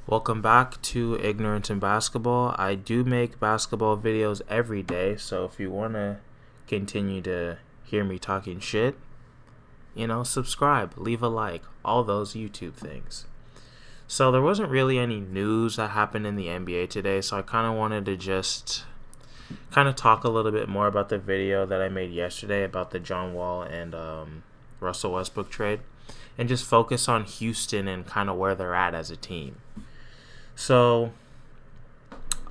Welcome back to Ignorance in Basketball. I do make basketball videos every day, so if you want to continue to hear me talking shit, subscribe, leave a like, all those YouTube things. So there wasn't really any news that happened in the NBA today, so I kind of wanted to just kind of talk a little bit more about the video that I made yesterday about the John Wall and Russell Westbrook trade, and just focus on Houston and kind of where they're at as a team. So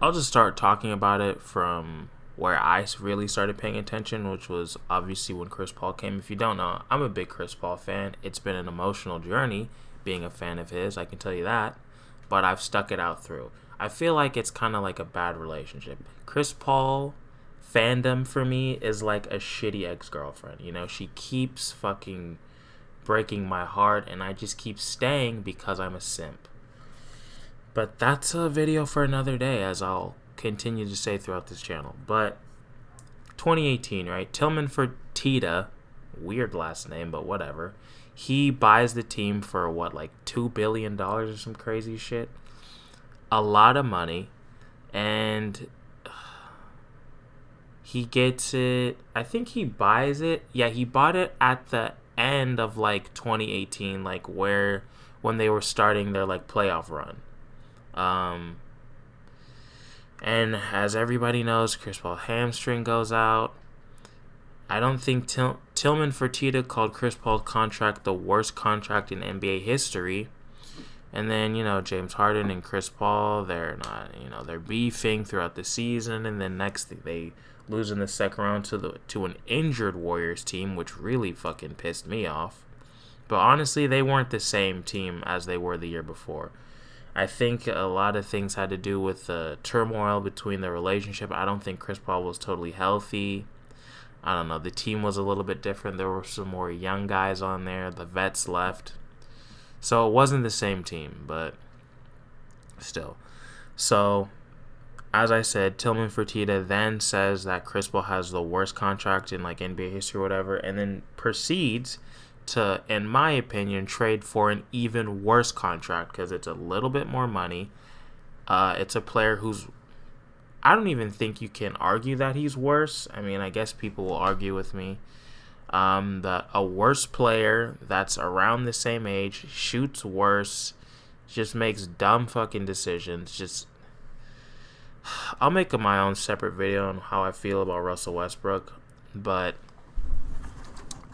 I'll just start talking about it from where I really started paying attention, which was obviously when Chris Paul came. If you don't know, I'm a big Chris Paul fan. It's been an emotional journey being a fan of his, I can tell you that, but I've stuck it out through. I feel like it's kind of like a bad relationship. Chris Paul fandom for me is like a shitty ex-girlfriend. She keeps fucking breaking my heart, and I just keep staying because I'm a simp. But that's a video for another day, as I'll continue to say throughout this channel. But 2018, right? Tillman Fertitta, weird last name, but whatever. He buys the team for what, like $2 billion or some crazy shit? A lot of money. And he gets it. I think he buys it. Yeah, he bought it at the end of like 2018, like when they were starting their like playoff run. And as everybody knows, Chris Paul hamstring goes out. I don't think Tillman Fertitta called Chris Paul's contract the worst contract in NBA history. And then, James Harden and Chris Paul, they're not, they're beefing throughout the season. And then next thing, they lose in the second round to an injured Warriors team, which really fucking pissed me off. But honestly, they weren't the same team as they were the year before. I think a lot of things had to do with the turmoil between the relationship. I don't think Chris Paul was totally healthy. I don't know. The team was a little bit different. There were some more young guys on there. The vets left. So it wasn't the same team, but still. So, as I said, Tillman Fertitta then says that Chris Paul has the worst contract in like NBA history or whatever, and then proceeds to, in my opinion, trade for an even worse contract because it's a little bit more money. It's a player who's, I don't even think you can argue that he's worse. I mean, I guess people will argue with me. A worse player that's around the same age, shoots worse, just makes dumb fucking decisions. I'll make my own separate video on how I feel about Russell Westbrook, but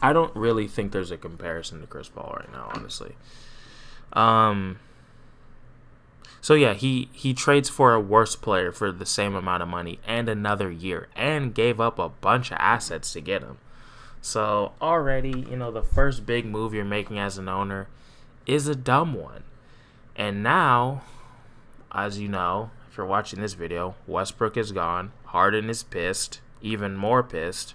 I don't really think there's a comparison to Chris Paul right now, honestly. So yeah, he trades for a worse player for the same amount of money and another year, and gave up a bunch of assets to get him. So already, the first big move you're making as an owner is a dumb one. And now, as you know, if you're watching this video, Westbrook is gone. Harden is pissed, even more pissed.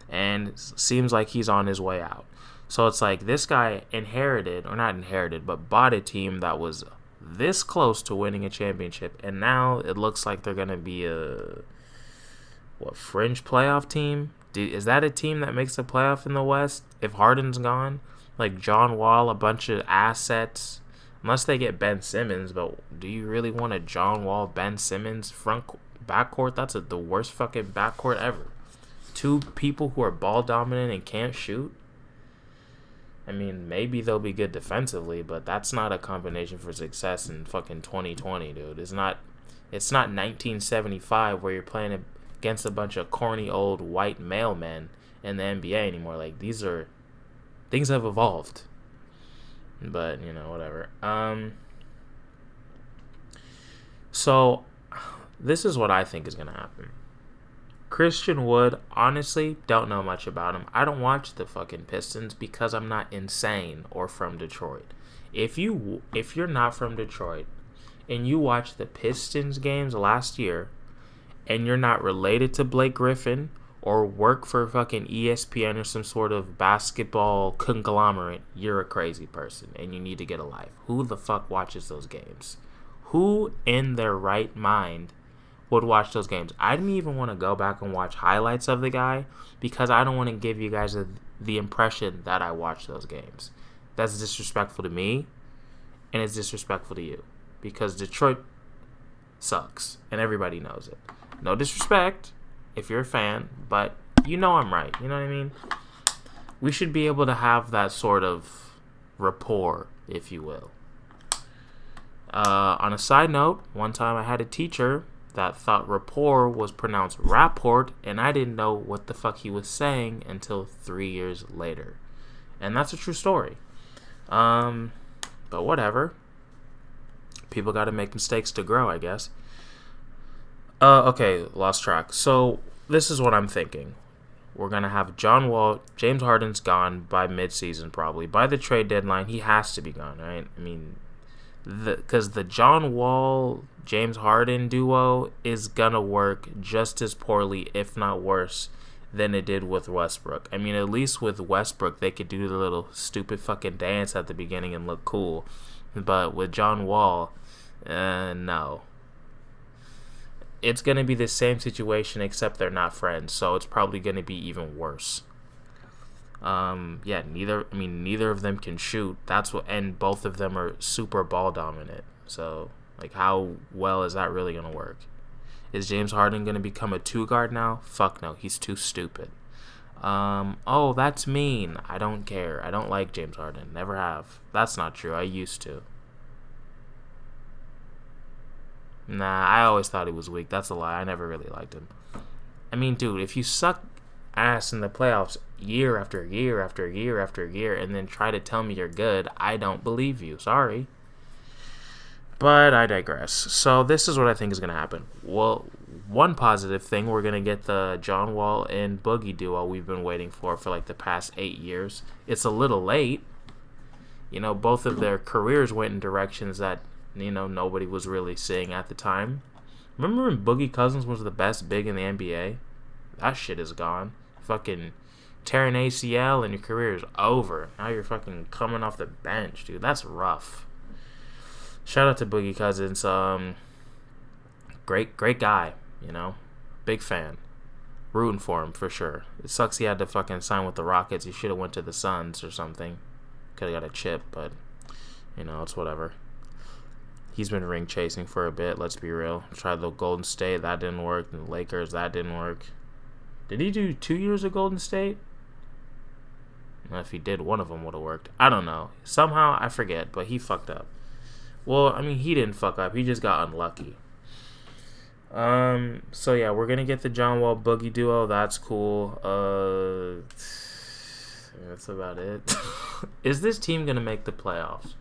And seems like he's on his way out. So it's like this guy bought a team that was this close to winning a championship, and now it looks like they're going to be a fringe playoff team? Is that a team that makes the playoff in the West if Harden's gone? Like John Wall, a bunch of assets, unless they get Ben Simmons, but do you really want a John Wall, Ben Simmons backcourt? That's the worst fucking backcourt ever. Two people who are ball dominant and can't shoot. I mean, maybe they'll be good defensively, but that's not a combination for success in fucking 2020, dude. It's not 1975 where you're playing against a bunch of corny old white male men in the NBA anymore. Like, things have evolved. But, whatever. So this is what I think is going to happen. Christian Wood, honestly, don't know much about him. I don't watch the fucking Pistons because I'm not insane or from Detroit. If you're not from Detroit and you watch the Pistons games last year and you're not related to Blake Griffin or work for fucking ESPN or some sort of basketball conglomerate, you're a crazy person and you need to get a life. Who the fuck watches those games? Who in their right mind would watch those games? I didn't even want to go back and watch highlights of the guy because I don't want to give you guys the impression that I watched those games. That's disrespectful to me, and it's disrespectful to you because Detroit sucks, and everybody knows it. No disrespect if you're a fan, but you know I'm right. You know what I mean? We should be able to have that sort of rapport, if you will. On a side note, one time I had a teacher that thought rapport was pronounced rapport, and I didn't know what the fuck he was saying until 3 years later. And that's a true story. But whatever. People got to make mistakes to grow, I guess. Okay, lost track. So this is what I'm thinking. We're going to have John Wall. James Harden's gone by midseason probably. By the trade deadline, he has to be gone, right? I mean, because the John Wall, James Harden duo is going to work just as poorly, if not worse, than it did with Westbrook. I mean, at least with Westbrook, they could do the little stupid fucking dance at the beginning and look cool. But with John Wall, no. It's going to be the same situation, except they're not friends, so it's probably going to be even worse. Neither of them can shoot. And both of them are super ball dominant. So, like, how well is that really going to work? Is James Harden going to become a 2-guard now? Fuck no, he's too stupid. Oh, that's mean. I don't care. I don't like James Harden. Never have. That's not true. I used to. Nah, I always thought he was weak. That's a lie. I never really liked him. I mean, dude, if you suck ass in the playoffs year after year after year after year and then try to tell me you're good, I don't believe you. Sorry. But I digress. So this is what I think is going to happen. Well, one positive thing, we're going to get the John Wall and Boogie duo we've been waiting for like the past 8 years. It's a little late. You know, both of their careers went in directions that, you know, nobody was really seeing at the time. Remember when Boogie Cousins was the best big in the NBA? That shit is gone. Fucking tearing ACL and your career is over. Now you're fucking coming off the bench, dude. That's rough. Shout out to Boogie Cousins. Great guy, you know. Big fan. Rooting for him for sure. It sucks he had to fucking sign with the Rockets. He should have went to the Suns or something. Could have got a chip, but you know, it's whatever. He's been ring chasing for a bit, let's be real. Tried the Golden State, that didn't work. And the Lakers, that didn't work. Did he do 2 years of Golden State? Well, if he did, one of them would have worked. I don't know. Somehow, I forget, but he fucked up. Well, I mean, he didn't fuck up. He just got unlucky. So yeah, we're gonna get the John Wall Boogie duo. That's cool. That's about it. Is this team gonna make the playoffs?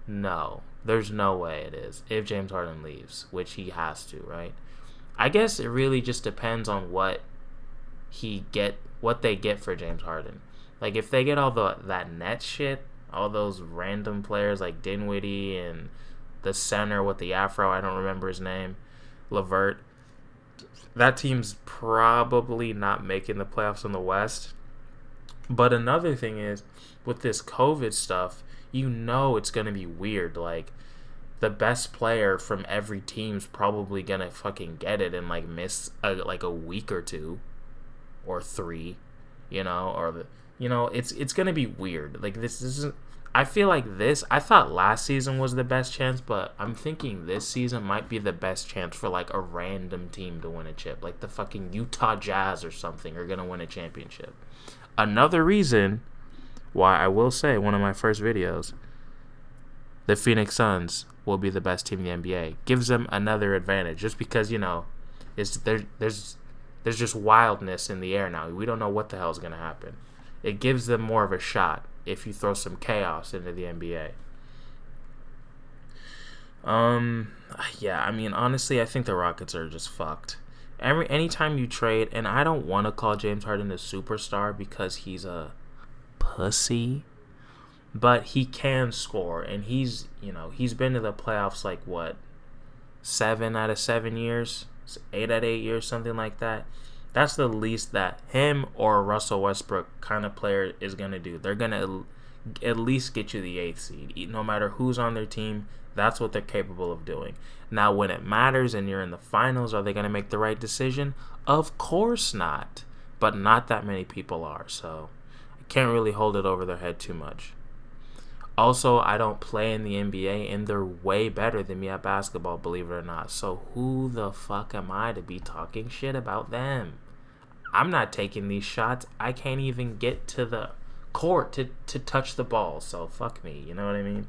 No. There's no way it is. If James Harden leaves, which he has to, right? I guess it really just depends on what they get for James Harden. Like if they get all that net shit, all those random players like Dinwiddie and the center with the afro, I don't remember his name, LeVert. That team's probably not making the playoffs in the West. But another thing is, with this COVID stuff, you know it's going to be weird. Like, the best player from every team's probably going to fucking get it and, like, miss, a week or 2 or 3, you know, it's going to be weird. Like, this isn't, I feel like I thought last season was the best chance, but I'm thinking this season might be the best chance for, like, a random team to win a chip. Like, the fucking Utah Jazz or something are going to win a championship. Another reason why I will say one of my first videos, the Phoenix Suns will be the best team in the NBA. Gives them another advantage just because, you know, there's just wildness in the air now. We don't know what the hell is going to happen. It gives them more of a shot if you throw some chaos into the NBA. Yeah, I mean, honestly, I think the Rockets are just fucked. Anytime you trade, and I don't want to call James Harden a superstar because he's a pussy, but he can score, and he's been to the playoffs like what, 7 out of 7 years, 8 out of 8 years, something like that. That's the least that him or Russell Westbrook kind of player is gonna do. They're gonna at least get you the 8th seed, no matter who's on their team. That's what they're capable of doing. Now, when it matters and you're in the finals, are they gonna make the right decision? Of course not, but not that many people are, so can't really hold it over their head too much. Also, I don't play in the NBA, and they're way better than me at basketball, believe it or not. So who the fuck am I to be talking shit about them? I'm not taking these shots. I can't even get to the court to touch the ball. So fuck me. You know what I mean?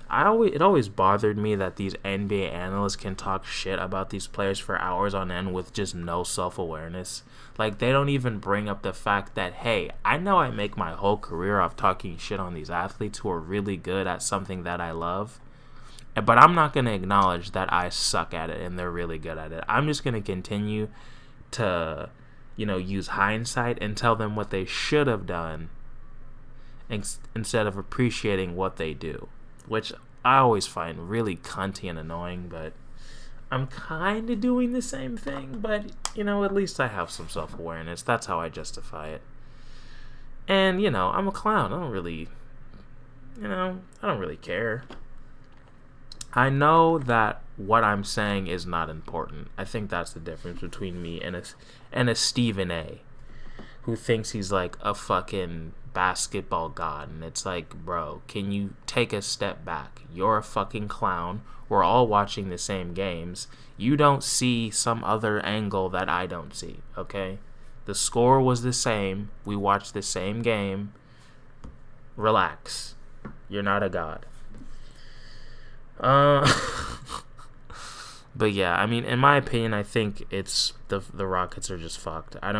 It always bothered me that these NBA analysts can talk shit about these players for hours on end with just no self-awareness. Like, they don't even bring up the fact that, hey, I know I make my whole career off talking shit on these athletes who are really good at something that I love, but I'm not going to acknowledge that I suck at it and they're really good at it. I'm just going to continue to, use hindsight and tell them what they should have done instead of appreciating what they do, which I always find really cunty and annoying, but I'm kind of doing the same thing, but, at least I have some self-awareness. That's how I justify it. And, I'm a clown. I don't really care. I know that what I'm saying is not important. I think that's the difference between me and a Stephen A, who thinks he's like a fucking basketball god. And it's like, bro, can you take a step back? You're a fucking clown. We're all watching the same games. You don't see some other angle that I don't see, okay? The score was the same. We watched the same game. Relax. You're not a god. But yeah, I mean, in my opinion, I think it's the Rockets are just fucked. I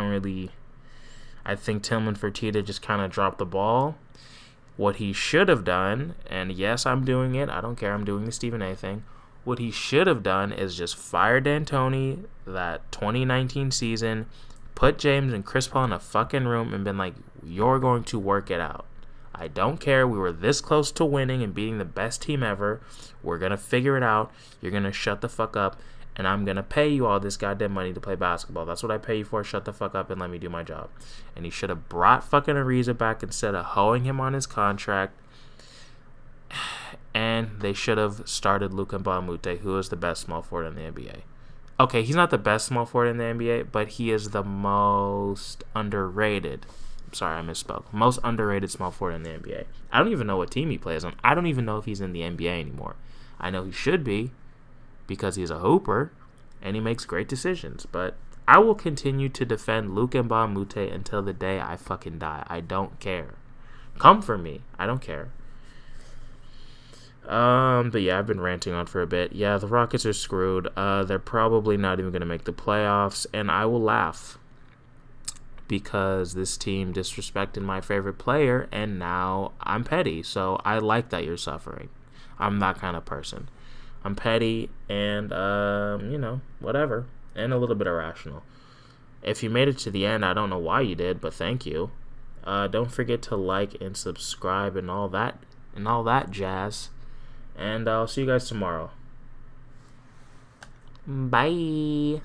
think Tillman Fertitta just kind of dropped the ball. What he should have done, and yes, I'm doing it. I don't care. I'm doing the Stephen A thing. What he should have done is just fire D'Antoni that 2019 season, put James and Chris Paul in a fucking room and been like, you're going to work it out. I don't care. We were this close to winning and being the best team ever. We're going to figure it out. You're going to shut the fuck up. And I'm going to pay you all this goddamn money to play basketball. That's what I pay you for. Shut the fuck up and let me do my job. And he should have brought fucking Ariza back instead of hoeing him on his contract. And they should have started Luka Mbamute, who is the best small forward in the NBA. Okay, he's not the best small forward in the NBA, but he is the most underrated. Sorry, I misspoke. Most underrated small forward in the NBA. I don't even know what team he plays on. I don't even know if he's in the NBA anymore. I know he should be, because he's a hooper and he makes great decisions. But I will continue to defend Luka Mbamute until the day I fucking die. I don't care. Come for me. I don't care. But yeah, I've been ranting on for a bit. Yeah, the Rockets are screwed. They're probably not even going to make the playoffs, and I will laugh because this team disrespected my favorite player, and now I'm petty. So I like that you're suffering. I'm that kind of person. I'm petty and, whatever. And a little bit irrational. If you made it to the end, I don't know why you did, but thank you. Don't forget to like and subscribe and all that jazz. And I'll see you guys tomorrow. Bye.